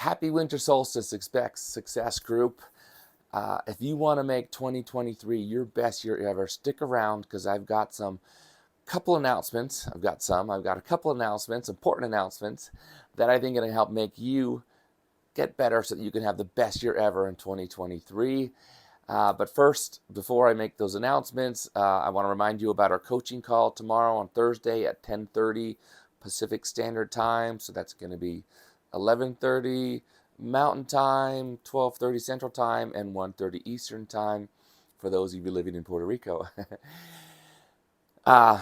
Happy Winter Solstice Success Group. If you want to make 2023 your best year ever, stick around because I've got some couple announcements. I've got a couple announcements, important announcements that I think are going to help make you get better so that you can have the best year ever in 2023. But first, before I make those announcements, I want to remind you about our coaching call tomorrow on Thursday at 10:30 Pacific Standard Time. So that's going to be 11:30 Mountain Time, 12:30 Central Time, and 1:30 Eastern Time for those of you living in Puerto Rico. uh,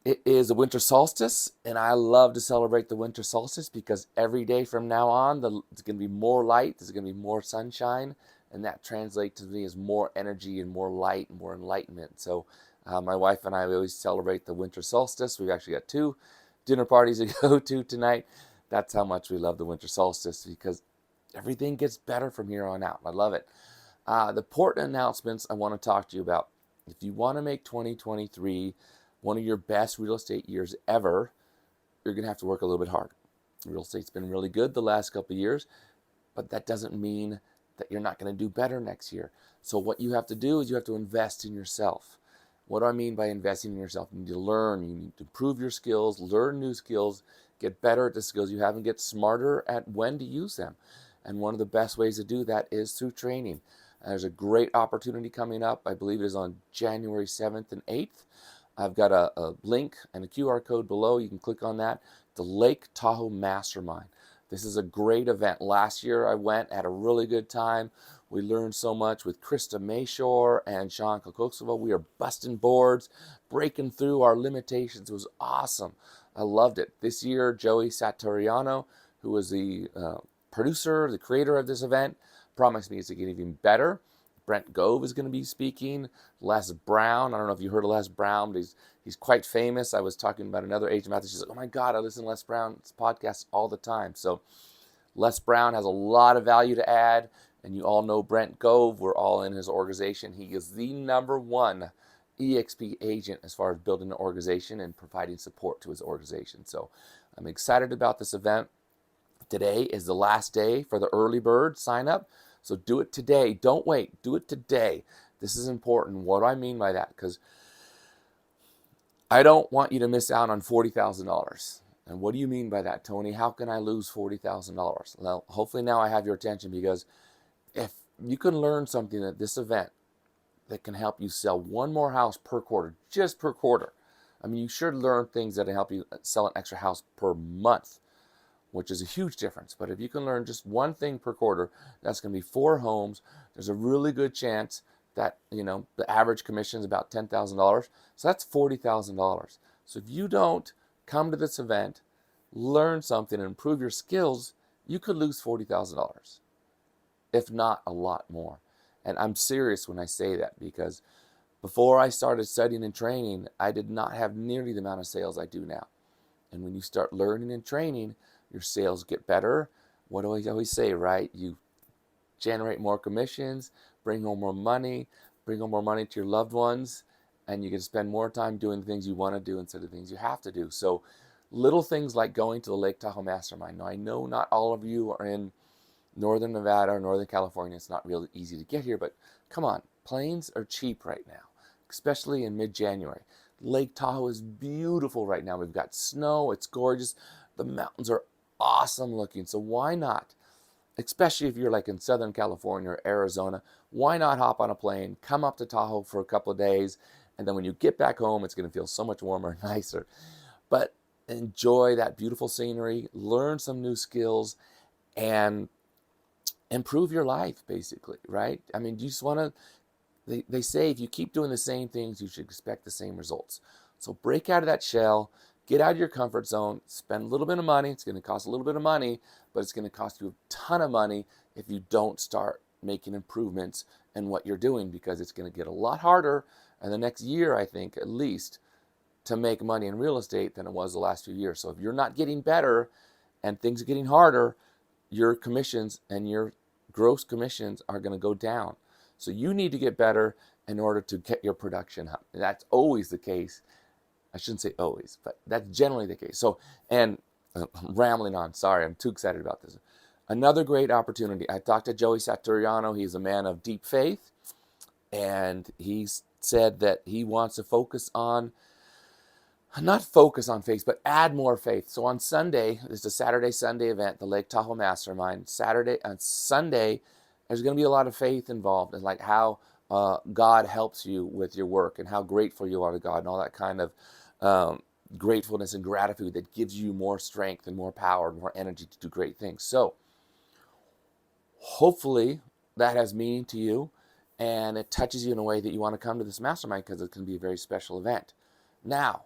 it is a winter solstice, and I love to celebrate the winter solstice because every day from now on, there's going to be more light, there's going to be more sunshine, and that translates to me as more energy and more light and more enlightenment. So my wife and I, we always celebrate the winter solstice. We've actually got 2 dinner parties to go to tonight. That's how much we love the winter solstice because everything gets better from here on out. I love it. The important announcements I want to talk to you about. If you want to make 2023 one of your best real estate years ever, you're going to have to work a little bit hard. Real estate's been really good the last couple of years, but that doesn't mean that you're not going to do better next year. So what you have to do is you have to invest in yourself. What do I mean by investing in yourself? You need to learn, you need to improve your skills, learn new skills, get better at the skills you have, and get smarter at when to use them. And one of the best ways to do that is through training. There's a great opportunity coming up. I believe it is on January 7th and 8th. I've got a link and a QR code below. You can click on that. The Lake Tahoe Mastermind. This is a great event. Last year I went, had a really good time. We learned so much with Krista Mayshore and Sean Kokosovo. We are busting boards, breaking through our limitations. It was awesome. I loved it. This year, Joey Satoriano, who was the producer, the creator of this event, promised me it's going to get even better. Brent Gove is going to be speaking. Les Brown, I don't know if you heard of Les Brown, but he's quite famous. I was talking about another agent out there. She's like, oh my God, I listen to Les Brown's podcasts all the time. So Les Brown has a lot of value to add. And you all know Brent Gove. We're all in his organization. He is the #1 EXP agent as far as building an organization and providing support to his organization. So I'm excited about this event. Today is the last day for the early bird sign up. So do it today. Don't wait. Do it today. This is important. What do I mean by that? Because I don't want you to miss out on $40,000. And what do you mean by that, Tony? How can I lose $40,000? Well, hopefully now I have your attention because if you can learn something at this event that can help you sell one more house per quarter, just per quarter. I mean, you should learn things that help you sell an extra house per month, which is a huge difference. But if you can learn just one thing per quarter, that's going to be 4 homes. There's a really good chance that, the average commission is about $10,000. So that's $40,000. So if you don't come to this event, learn something and improve your skills, you could lose $40,000, if not a lot more. And I'm serious when I say that because before I started studying and training, I did not have nearly the amount of sales I do now. And when you start learning and training, your sales get better. What do I always say, right? You generate more commissions, bring home more money to your loved ones, and you can spend more time doing the things you want to do instead of the things you have to do. So little things like going to the Lake Tahoe Mastermind. Now, I know not all of you are in Northern Nevada or Northern California. It's not really easy to get here, but come on, planes are cheap right now, especially in mid-January. Lake Tahoe is beautiful right now. We've got snow. It's gorgeous. The mountains are awesome looking. So why not, especially if you're like in Southern California or Arizona, why not hop on a plane, come up to Tahoe for a couple of days, and then when you get back home, it's going to feel so much warmer and nicer. But enjoy that beautiful scenery, learn some new skills, and improve your life, basically, right? I mean, you just want to, they say if you keep doing the same things, you should expect the same results. So break out of that shell, get out of your comfort zone, spend a little bit of money. It's going to cost a little bit of money, but it's going to cost you a ton of money if you don't start making improvements in what you're doing, because it's going to get a lot harder in the next year, I think, at least, to make money in real estate than it was the last few years. So if you're not getting better and things are getting harder, your commissions and your gross commissions are going to go down. So you need to get better in order to get your production up. And that's always the case. I shouldn't say always, but that's generally the case. So, and I'm rambling on. Sorry, I'm too excited about this. Another great opportunity. I talked to Joey Satriano. He's a man of deep faith, and he said that he wants to focus on, not focus on faith, but add more faith. So on Sunday, it's a Saturday-Sunday event, the Lake Tahoe Mastermind. On Sunday, there's going to be a lot of faith involved, and like how God helps you with your work, and how grateful you are to God, and all that kind of gratefulness and gratitude that gives you more strength and more power and more energy to do great things. So hopefully that has meaning to you, and it touches you in a way that you want to come to this mastermind, because it can be a very special event. Now,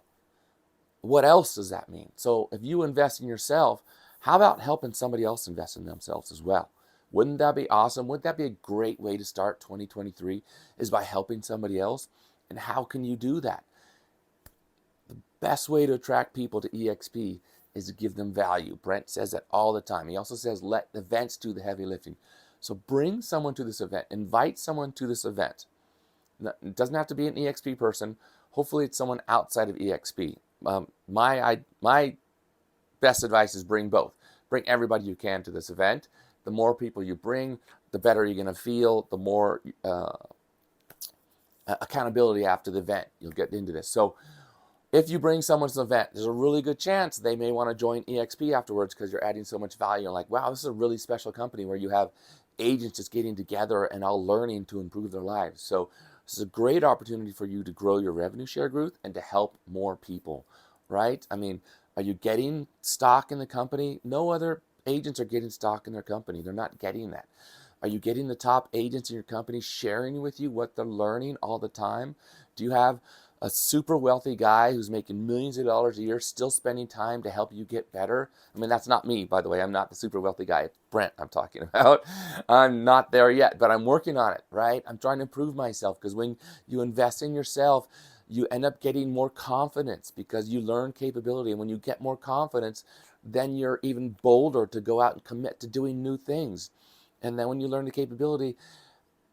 what else does that mean? So if you invest in yourself, how about helping somebody else invest in themselves as well? Wouldn't that be awesome? Wouldn't that be a great way to start 2023, is by helping somebody else? And how can you do that? The best way to attract people to EXP is to give them value. Brent says that all the time. He also says, let events do the heavy lifting. So bring someone to this event. Invite someone to this event. It doesn't have to be an EXP person. Hopefully it's someone outside of EXP. My best advice is bring both. Bring everybody you can to this event. The more people you bring, the better you're going to feel, the more accountability after the event you'll get into this. So if you bring someone to the event, there's a really good chance they may want to join EXP afterwards, because you're adding so much value. And like, wow, this is a really special company where you have agents just getting together and all learning to improve their lives. So this is a great opportunity for you to grow your revenue share growth and to help more people, right? I mean, are you getting stock in the company? No other agents are getting stock in their company. They're not getting that. Are you getting the top agents in your company sharing with you what they're learning all the time? Do you have a super wealthy guy who's making millions of dollars a year still spending time to help you get better? I mean, that's not me, by the way. I'm not the super wealthy guy. It's Brent I'm talking about. I'm not there yet, but I'm working on it, right? I'm trying to improve myself, because when you invest in yourself, you end up getting more confidence because you learn capability. And when you get more confidence, then you're even bolder to go out and commit to doing new things. And then when you learn the capability,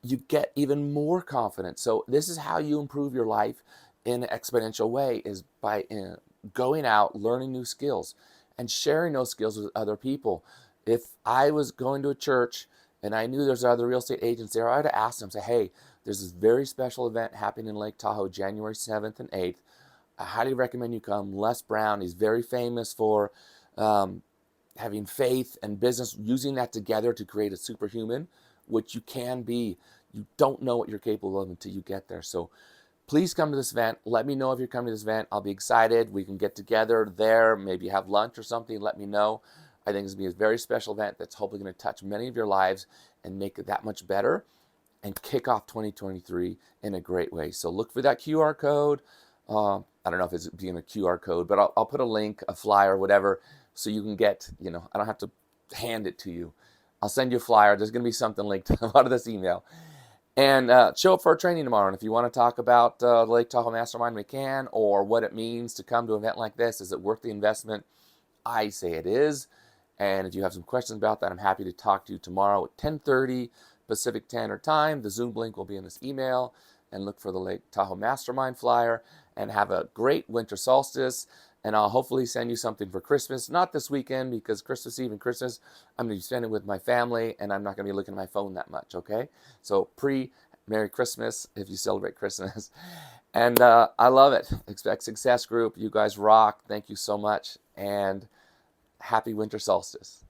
you get even more confidence. So this is how you improve your life in an exponential way, is by going out, learning new skills, and sharing those skills with other people. If I was going to a church and I knew there's other real estate agents there, I'd ask them, say, hey, there's this very special event happening in Lake Tahoe, January 7th and 8th. I highly recommend you come. Les Brown, he's very famous for having faith and business, using that together to create a superhuman, which you can be. You don't know what you're capable of until you get there. So please come to this event. Let me know if you're coming to this event. I'll be excited. We can get together there, maybe have lunch or something. Let me know. I think it's going to be a very special event that's hopefully going to touch many of your lives and make it that much better and kick off 2023 in a great way. So look for that QR code. I don't know if it's being a QR code, but I'll put a link, a flyer, whatever, so you can get, I don't have to hand it to you. I'll send you a flyer. There's going to be something linked out of this email. And show up for our training tomorrow. And if you want to talk about the Lake Tahoe Mastermind, we can, or what it means to come to an event like this. Is it worth the investment? I say it is. And if you have some questions about that, I'm happy to talk to you tomorrow at 10:30 Pacific Standard Time. The Zoom link will be in this email. And look for the Lake Tahoe Mastermind flyer. And have a great winter solstice. And I'll hopefully send you something for Christmas. Not this weekend, because Christmas Eve and Christmas, I'm going to be spending with my family, and I'm not going to be looking at my phone that much, okay? So Merry Christmas if you celebrate Christmas. And I love it. Expect Success Group. You guys rock. Thank you so much. And happy winter solstice.